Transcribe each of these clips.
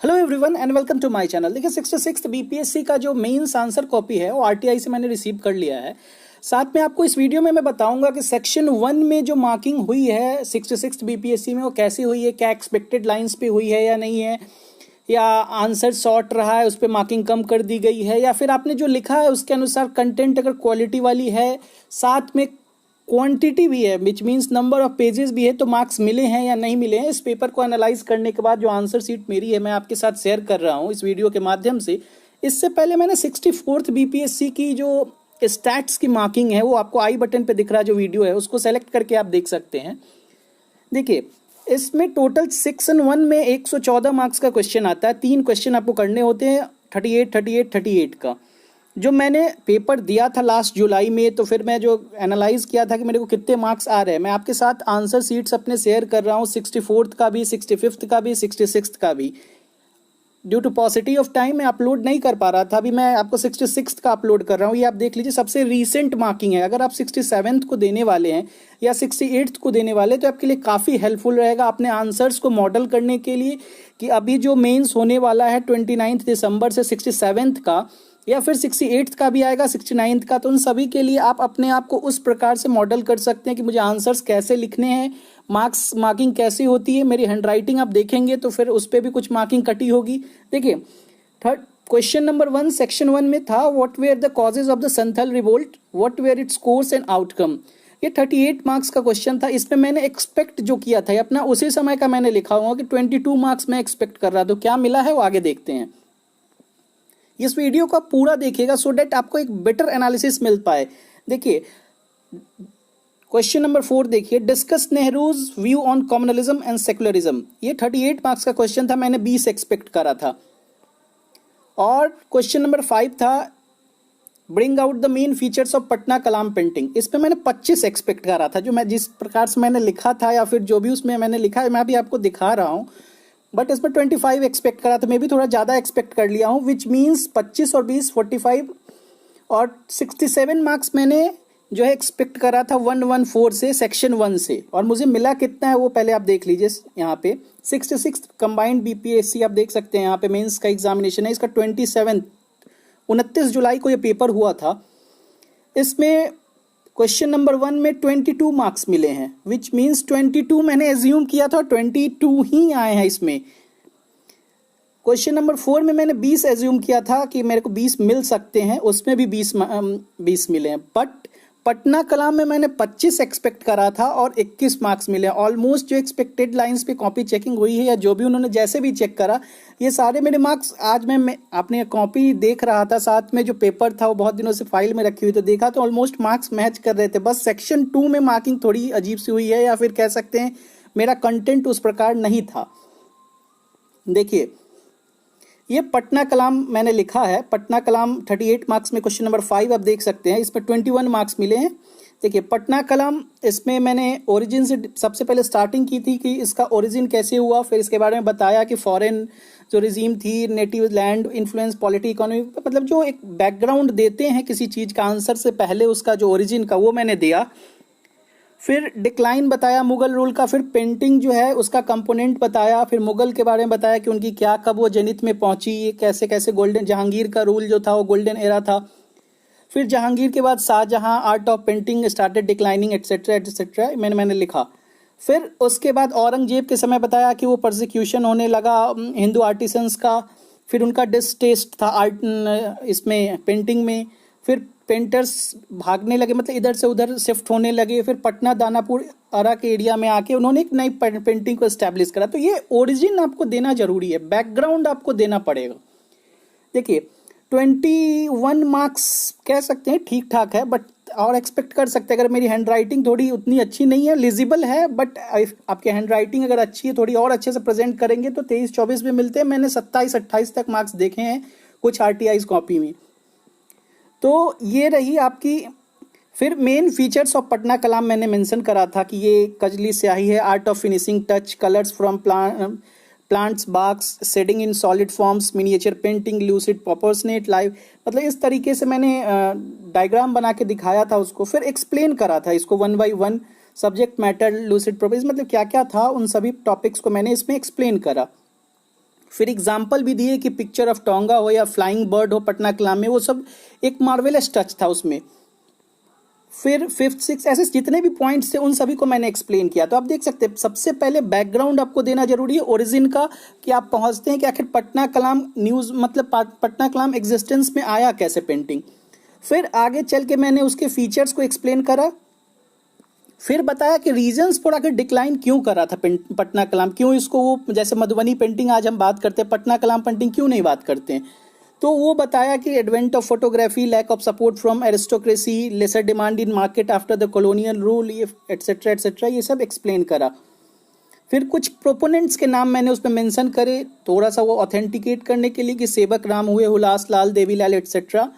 Hello everyone and welcome to my channel. देखिए 66th BPSC का जो मेंस आंसर कॉपी है वो आरटीआई से मैंने रिसीव कर लिया है। साथ में आपको इस वीडियो में मैं बताऊंगा कि सेक्शन 1 में जो मार्किंग हुई है 66th बीपीएससी में वो कैसी हुई है, क्या एक्सपेक्टेड लाइंस पे हुई है या नहीं है, या आंसर शॉर्ट रहा है उस पर मार्किंग कम कर दी गई है, या फिर आपने जो लिखा है उसके अनुसार कंटेंट अगर क्वालिटी वाली है, साथ में क्वांटिटी भी है which means number of pages भी है, तो मार्क्स मिले हैं या नहीं मिले हैं। इस पेपर को एनालाइज करने के बाद जो आंसर शीट मेरी है मैं आपके साथ शेयर कर रहा हूं इस वीडियो के माध्यम से। इससे पहले मैंने 64th बीपीएससी की जो स्टैट्स की मार्किंग है वो आपको आई बटन पे दिख रहा है, जो वीडियो है उसको सेलेक्ट करके आप देख सकते हैं। देखिए इसमें टोटल सेक्शन 1 में 114 मार्क्स का क्वेश्चन आता है। 3 क्वेश्चन आपको करने होते हैं 38 का। जो मैंने पेपर दिया था लास्ट जुलाई में, तो फिर मैं जो एनालाइज किया था कि मेरे को कितने मार्क्स आ रहे हैं, मैं आपके साथ आंसर शीट्स अपने शेयर कर रहा हूँ 64th का भी, 65th का भी, 66th का भी। Due to paucity of time मैं अपलोड नहीं कर पा रहा था, अभी मैं आपको 66th का अपलोड कर रहा हूँ। ये आप देख लीजिए सबसे रीसेंट मार्किंग है। अगर आप 67th को देने वाले हैं या 68th को देने वाले हैं तो आपके लिए काफ़ी हेल्पफुल रहेगा अपने आंसर्स को मॉडल करने के लिए कि अभी जो मेंस होने वाला है 29 दिसंबर से 67th का, या फिर 68th का भी आएगा 69th का, तो उन सभी के लिए आप अपने आप को उस प्रकार से मॉडल कर सकते हैं कि मुझे आंसर्स कैसे लिखने हैं, मार्किंग कैसी होती है। मेरी हैंडराइटिंग आप देखेंगे तो फिर उस पर भी कुछ मार्किंग कटी होगी। देखिए थर्ड क्वेश्चन नंबर 1 सेक्शन 1 में था what were the causes of the Santhal revolt, what were its course and outcome. ये 38 मार्क्स का क्वेश्चन था। इसमें मैंने एक्सपेक्ट जो किया था अपना उसी समय का मैंने लिखा हुआ कि 22 मार्क्स मैं एक्सपेक्ट कर रहा था, तो क्या मिला है वो आगे देखते हैं। इस वीडियो को पूरा देखिएगा सो डेट आपको एक बेटर एनालिसिस मिल पाए। देखिए क्वेश्चन नंबर 4 देखिए, discuss Nehru's view on communalism and secularism. ये 38 मार्क्स का क्वेश्चन था, मैंने 20 एक्सपेक्ट करा था। और क्वेश्चन नंबर 5 था bring out the main features of Patna Kalam painting. इस पे मैंने 25 एक्सपेक्ट करा था। जो मैं जिस प्रकार से मैंने लिखा था या फिर जो भी उसमें मैंने लिखा है मैं भी आपको दिखा रहा हूँ, बट इसमें 25 एक्सपेक्ट करा था। मैं भी थोड़ा ज़्यादा एक्सपेक्ट कर लिया हूँ, विच मीन्स 25 और 20 45 और 67 मार्क्स मैंने जो है एक्सपेक्ट करा था 114 से सेक्शन 1 से, और मुझे मिला कितना है वो पहले आप देख लीजिए। यहाँ पे 66 कंबाइंड बीपीएससी आप देख सकते हैं, यहाँ पे मेंस का एग्जामिनेशन है इसका 29 जुलाई को ये पेपर हुआ था। इसमें क्वेश्चन नंबर 1 में 22 मार्क्स मिले हैं, विच मीन्स 22 मैंने एज्यूम किया था, 22 ही आए हैं इसमें। क्वेश्चन नंबर 4 में मैंने 20 एज्यूम किया था कि मेरे को 20 मिल सकते हैं, उसमें भी 20 मिले हैं। बट पटना कलाम में मैंने 25 एक्सपेक्ट करा था और 21 मार्क्स मिले। ऑलमोस्ट जो एक्सपेक्टेड लाइंस पे कॉपी चेकिंग हुई है या जो भी उन्होंने जैसे भी चेक करा, ये सारे मेरे मार्क्स आज मैं अपने कॉपी देख रहा था, साथ में जो पेपर था वो बहुत दिनों से फाइल में रखी हुई, तो देखा तो ऑलमोस्ट मार्क्स मैच कर रहे थे। बस सेक्शन 2 में मार्किंग थोड़ी अजीब सी हुई है, या फिर कह सकते हैं मेरा कंटेंट उस प्रकार नहीं था। देखिए ये पटना कलाम मैंने लिखा है, पटना कलाम 38 मार्क्स में क्वेश्चन नंबर 5 आप देख सकते हैं, इसमें 21 मार्क्स मिले हैं। देखिए पटना कलाम इसमें मैंने ओरिजिन से सबसे पहले स्टार्टिंग की थी कि इसका ओरिजिन कैसे हुआ, फिर इसके बारे में बताया कि फॉरेन जो रिजीम थी, native land influence, polity, economy, मतलब जो एक बैकग्राउंड देते हैं किसी चीज़ का आंसर से पहले उसका जो ओरिजिन का वो मैंने दिया। फिर डिक्लाइन बताया मुगल रूल का, फिर पेंटिंग जो है उसका कंपोनेंट बताया, फिर मुगल के बारे में बताया कि उनकी क्या कब वो जेनिथ में पहुंची, ये कैसे कैसे गोल्डन जहांगीर का रूल जो था वो गोल्डन एरा था। फिर जहांगीर के बाद Shahjahan, art of painting started declining etcetera etcetera मैंने लिखा। फिर उसके बाद औरंगजेब के समय बताया कि वो प्रोसिक्यूशन होने लगा हिंदू आर्टिसंस का, फिर उनका डिसटेस्ट था आर्ट इसमें पेंटिंग में, फिर पेंटर्स भागने लगे, मतलब इधर से उधर शिफ्ट होने लगे, फिर पटना दानापुर आरा के एरिया में आके उन्होंने एक नई पेंटिंग को एस्टैब्लिश करा। तो ये ओरिजिन आपको देना जरूरी है, बैकग्राउंड आपको देना पड़ेगा। देखिए 21 मार्क्स कह सकते हैं ठीक ठाक है, बट और एक्सपेक्ट कर सकते हैं। अगर मेरी हैंड राइटिंग थोड़ी उतनी अच्छी नहीं है, लिजिबल है, बट आपकी हैंड राइटिंग अगर अच्छी है, थोड़ी और अच्छे से प्रेजेंट करेंगे तो 23-24 में मिलते हैं। मैंने 27-28 तक मार्क्स देखे हैं कुछ आरटीआई कॉपी में। तो ये रही आपकी। फिर main features of Patna Kalam मैंने मेंशन करा था कि ये कजली स्याही है, art of finishing touch, colours from plants, box, shading in solid forms, miniature painting, lucid proportionate live, मतलब इस तरीके से मैंने डायग्राम बना के दिखाया था उसको। फिर एक्सप्लेन करा था इसको 1 by 1, subject matter, lucid proportion, मतलब क्या क्या था उन सभी टॉपिक्स को मैंने इसमें एक्सप्लेन करा। फिर एग्जाम्पल भी दिए कि पिक्चर ऑफ टोंगा हो या फ्लाइंग बर्ड हो पटना कलाम में, वो सब एक मार्वेलस टच था उसमें। फिर फिफ्थ सिक्स ऐसे जितने भी पॉइंट्स थे उन सभी को मैंने एक्सप्लेन किया। तो आप देख सकते हैं सबसे पहले बैकग्राउंड आपको देना जरूरी है, ओरिजिन का, कि आप पहुंचते हैं कि आखिर पटना कलाम न्यूज़ मतलब पटना कलाम एग्जिस्टेंस में आया कैसे पेंटिंग। फिर आगे चल के मैंने उसके फीचर्स को एक्सप्लेन करा, फिर बताया कि रीजंस फॉर आखिर डिक्लाइन क्यों करा था पटना कलाम, क्यों इसको वो जैसे मधुबनी पेंटिंग आज हम बात करते हैं, पटना कलाम पेंटिंग क्यों नहीं बात करते हैं। तो वो बताया कि advent of photography, lack of support from aristocracy, lesser demand in market after the colonial rule, ये एटसेट्रा ये सब एक्सप्लेन करा। फिर कुछ प्रोपोनेंट्स के नाम मैंने उसमें मेंशन करे, थोड़ा सा वो ऑथेंटिकेट करने के लिए, कि सेवक राम हुए, हुलास लाल, देवीलाल एटसेट्रा।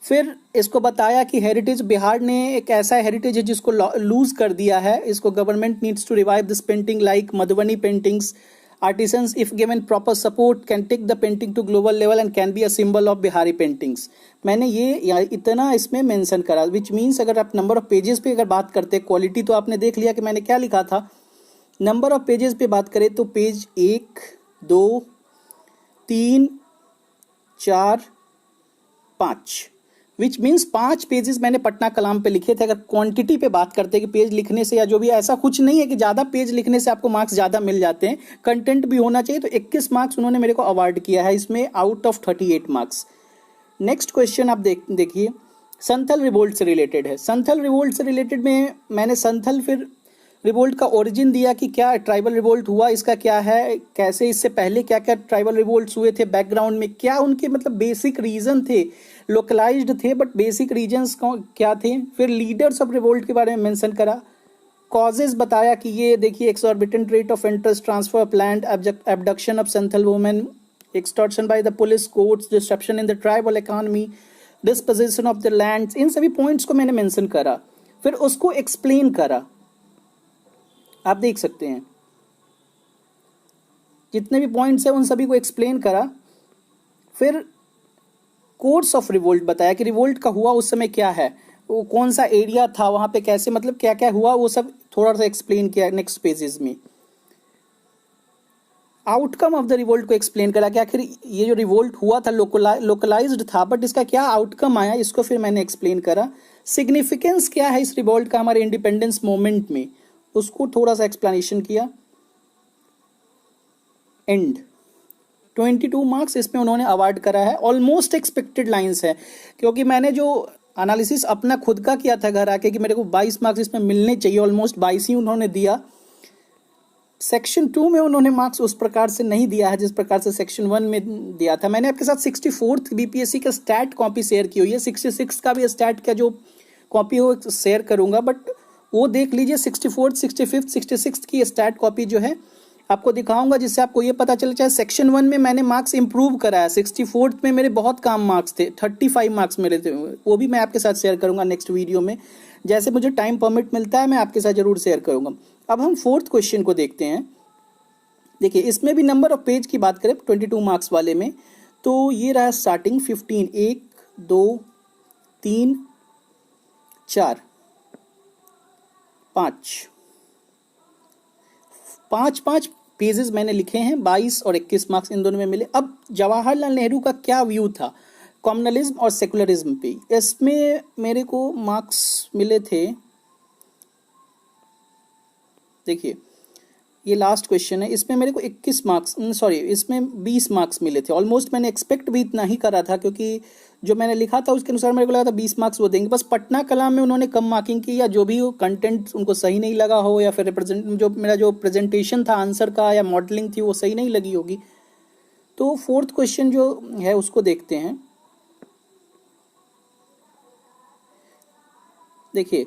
फिर इसको बताया कि हेरिटेज, बिहार ने एक ऐसा हेरिटेज है जिसको लूज कर दिया है, इसको government needs to revive this painting like Madhubani paintings. Artisans if given proper support can take the painting to global level and can be a symbol of Bihari paintings. मैंने ये इतना इसमें मेंशन करा, विच मीन्स अगर आप नंबर ऑफ पेजेस पे अगर बात करते हैं, क्वालिटी तो आपने देख लिया कि मैंने क्या लिखा था। नंबर ऑफ पेजेस पे बात करें तो पेज 1 2 3 4 5, विच मीन्स 5 पेजेस मैंने पटना कलाम पे लिखे थे। अगर क्वांटिटी पे बात करते हैं कि पेज लिखने से या जो भी, ऐसा कुछ नहीं है कि ज़्यादा पेज लिखने से आपको मार्क्स ज़्यादा मिल जाते हैं, कंटेंट भी होना चाहिए। तो 21 मार्क्स उन्होंने मेरे को अवार्ड किया है इसमें out of 38 marks. Next question आप देखिए, संथल रिवोल्ट से रिलेटेड है। संथल रिवोल्ट से रिलेटेड में मैंने संथल फिर रिवोल्ट का ओरिजिन दिया कि क्या ट्राइबल रिवोल्ट हुआ, इसका क्या है, कैसे इससे पहले क्या क्या ट्राइबल रिवोल्ट्स हुए थे, बैकग्राउंड में क्या उनके मतलब बेसिक रीजन थे, लोकलाइज्ड थे बट बेसिक रीजन्स क्या थे। फिर लीडर्स ऑफ रिवोल्ट के बारे में मेंशन करा, कॉजेज बताया कि ये देखिए exorbitant rate of interest, transfer of land, abduction of Santhal women, extortion by the police courts, disruption in the tribal economy, disposition of the lands, इन सभी पॉइंट्स को मैंने मेंशन करा, फिर उसको एक्सप्लेन करा। आप देख सकते हैं जितने भी पॉइंट्स हैं उन सभी को एक्सप्लेन करा। फिर कोर्स ऑफ रिवोल्ट बताया कि रिवोल्ट का हुआ उस समय क्या है, वो कौन सा एरिया था, वहां पे कैसे मतलब क्या क्या हुआ, वो सब थोड़ा सा एक्सप्लेन किया नेक्स्ट पेजेस में। आउटकम ऑफ द रिवोल्ट को एक्सप्लेन करा कि आखिर ये जो रिवोल्ट हुआ था लोकलाइज्ड था बट इसका क्या आउटकम आया, इसको फिर मैंने एक्सप्लेन करा। सिग्निफिकेंस क्या है इस रिवोल्ट का हमारे इंडिपेंडेंस मूवमेंट में, उसको थोड़ा सा एक्सप्लेनेशन किया। एंड 22 मार्क्स इसमें उन्होंने अवार्ड करा है। ऑलमोस्ट एक्सपेक्टेड लाइंस है, क्योंकि मैंने जो एनालिसिस अपना खुद का किया था घर आके कि मेरे को 22 मार्क्स इसमें मिलने चाहिए, ऑलमोस्ट 22 ही उन्होंने दिया। सेक्शन 2 में उन्होंने मार्क्स उस प्रकार से नहीं दिया है जिस प्रकार से सेक्शन 1 में दिया था। मैंने आपके साथ 64th बीपीएससी का स्टैट कॉपी शेयर की हुई है, 66 का भी स्टैट का जो कॉपी हो शेयर करूंगा, बट वो देख लीजिए 64th 65th 66th की स्टैट कॉपी जो है आपको दिखाऊंगा, जिससे आपको ये पता चले। चाहे सेक्शन 1 में मैंने मार्क्स इंप्रूव कराया, 64th में मेरे बहुत कम मार्क्स थे, 35 मार्क्स मेरे थे, वो भी मैं आपके साथ शेयर करूंगा नेक्स्ट वीडियो में, जैसे मुझे टाइम परमिट मिलता है मैं आपके साथ जरूर शेयर करूंगा। अब हम 4th क्वेश्चन को देखते हैं। देखिए इसमें भी नंबर ऑफ पेज की बात करें 22 मार्क्स वाले में, तो ये रहा स्टार्टिंग 15, 1 2 3 4 5 पेजेस मैंने लिखे हैं, 22 और 21 मार्क्स इन दोनों में मिले। अब जवाहरलाल नेहरू का क्या व्यू था कम्युनलिज्म और सेकुलरिज्म पे, इसमें मेरे को मार्क्स मिले थे, देखिए ये लास्ट क्वेश्चन है, इसमें मेरे को 21 मार्क्स इसमें 20 मार्क्स मिले थे। ऑलमोस्ट मैंने एक्सपेक्ट भी इतना ही करा था, क्योंकि जो मैंने लिखा था उसके अनुसार मेरे को लगा था 20 मार्क्स वो देंगे। बस पटना कलाम में उन्होंने कम मार्किंग की, या जो भी हो कंटेंट उनको सही नहीं लगा हो, या फिर मेरा जो प्रेजेंटेशन था आंसर का या मॉडलिंग थी वो सही नहीं लगी होगी। तो 4th क्वेश्चन जो है उसको देखते हैं। देखिए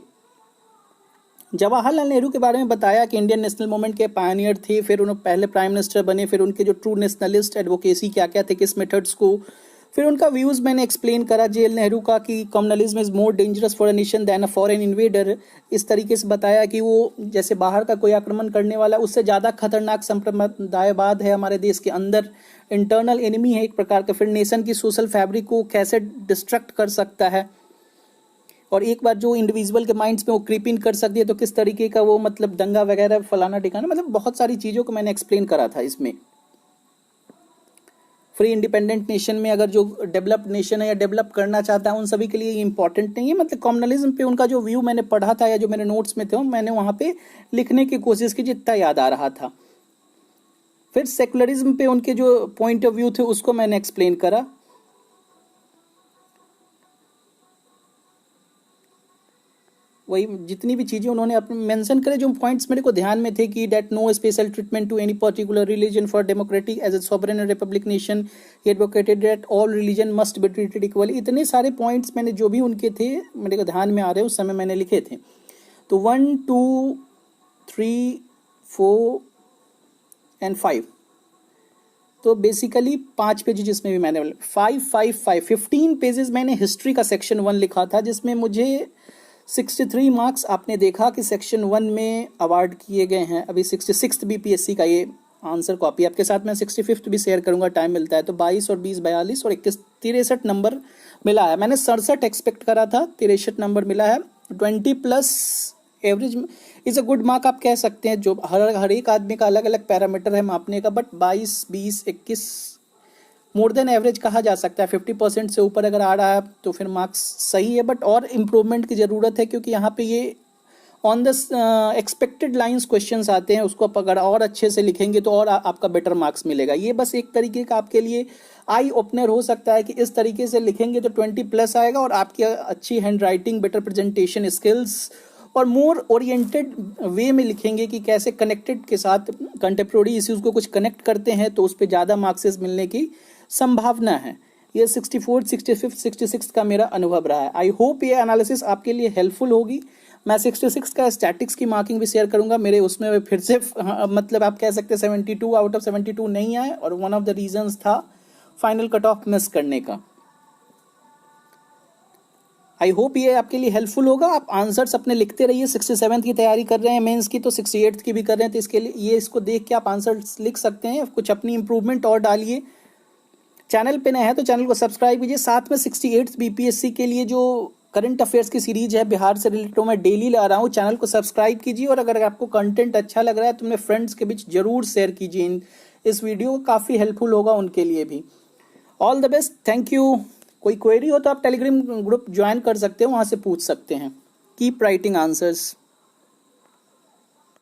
जवाहरलाल नेहरू के बारे में बताया कि इंडियन नेशनल मूवमेंट के पायनियर थे, फिर उन्होंने पहले प्राइम मिनिस्टर बने, फिर उनके जो ट्रू नेशनलिस्ट एडवोकेसी क्या क्या थे, किस मेथड्स को, फिर उनका व्यूज मैंने एक्सप्लेन करा। जेएल नेहरू का कि communalism is more dangerous for a nation than a foreign invader, इस तरीके से बताया कि वो जैसे बाहर का कोई आक्रमण करने वाला उससे ज़्यादा खतरनाक संप्रदायवाद है हमारे देश के अंदर, इंटरनल एनिमी है एक प्रकार का, फिर नेशन की सोशल फैब्रिक को कैसे डिस्ट्रक्ट कर सकता है, और एक बार जो इंडिविजुअल के माइंड्स में वो क्रीप इन कर सकती है तो किस तरीके का वो मतलब दंगा वगैरह फलाना ठिकाना, मतलब बहुत सारी चीज़ों को मैंने एक्सप्लेन करा था इसमें। फ्री इंडिपेंडेंट नेशन में अगर जो डेवलप्ड नेशन है या डेवलप करना चाहता है उन सभी के लिए ये इंपॉर्टेंट नहीं है। मतलब कॉम्युनलिज्म पे उनका जो व्यू मैंने पढ़ा था या जो मेरे नोट्स में थे मैंने वहाँ पे लिखने की कोशिश की जितना याद आ रहा था। फिर सेकुलरिज्म पे उनके जो पॉइंट ऑफ व्यू थे उसको मैंने एक्सप्लेन करा। वही जितनी भी चीज़ें उन्होंने अपने मेंशन करे, जो पॉइंट्स मेरे को ध्यान में थे कि that no special treatment to any particular religion for democratic as a sovereign and republic nation, he advocated that all religion must be treated equally. इतने सारे पॉइंट्स मैंने जो भी उनके थे मेरे को ध्यान में आ रहे उस समय मैंने लिखे थे। तो 1 2 3 4 एंड 5, तो बेसिकली 5 पेज जिसमें भी मैंने 15 पेजेस मैंने हिस्ट्री का सेक्शन 1 लिखा था, जिसमें मुझे 63 मार्क्स आपने देखा कि सेक्शन 1 में अवार्ड किए गए हैं। अभी 66 बीपीएससी का ये आंसर कॉपी आपके साथ मैं 65 भी शेयर करूंगा, टाइम मिलता है तो। 22 और 20 42 और 21 63 नंबर मिला है। मैंने 67 एक्सपेक्ट करा था, 63 नंबर मिला है। 20+ average is a good mark आप कह सकते हैं। जो हर एक आदमी का अलग अलग पैरामीटर है मापने का, बट 22 20 21 मोर देन एवरेज कहा जा सकता है। 50% से ऊपर अगर आ रहा है तो फिर मार्क्स सही है, बट और इम्प्रूवमेंट की ज़रूरत है, क्योंकि यहाँ पे ये on the expected lines questions आते हैं। उसको आप अगर और अच्छे से लिखेंगे तो और आपका बेटर मार्क्स मिलेगा। ये बस एक तरीके का आपके लिए आई ओपनर हो सकता है कि इस तरीके से लिखेंगे तो 20+ आएगा, और आपकी अच्छी hand writing, better presentation skills और मोर ओरिएंटेड वे में लिखेंगे कि कैसे कनेक्टेड के साथ कंटेम्प्रोरी इश्यूज को कुछ कनेक्ट करते हैं, तो उस पर ज़्यादा मार्क्सेस मिलने की संभावना है। ये 64 65 66 का मेरा अनुभव रहा है। आई होप ये एनालिसिस आपके लिए हेल्पफुल होगी। मैं 66 का स्टैटिक्स की मार्किंग भी शेयर करूंगा। मेरे उसमें फिर से मतलब आप कह सकते हैं 72 आउट ऑफ 72 नहीं आए, और वन ऑफ द रीजंस था फाइनल कट ऑफ मिस करने का। आई होप ये आपके लिए हेल्पफुल होगा। आप आंसर्स अपने लिखते रहिए। 67 की तैयारी कर रहे हैं मेंस की, तो 68 की भी कर रहे हैं, तो इसके लिए ये इसको देख के आप आंसर्स लिख सकते हैं। कुछ अपनी इंप्रूवमेंट और डालिए। चैनल पे नए हैं तो चैनल को सब्सक्राइब कीजिए। साथ में 68 बीपीएससी के लिए जो करंट अफेयर्स की सीरीज है बिहार से रिलेटेड, मैं डेली ला रहा हूँ। चैनल को सब्सक्राइब कीजिए, और अगर आपको कंटेंट अच्छा लग रहा है तो अपने फ्रेंड्स के बीच जरूर शेयर कीजिए। इस वीडियो काफ़ी हेल्पफुल होगा उनके लिए भी। All the best, thank you. कोई क्वेरी हो तो आप टेलीग्राम ग्रुप ज्वाइन कर सकते हो, वहाँ से पूछ सकते हैं। Keep writing answers.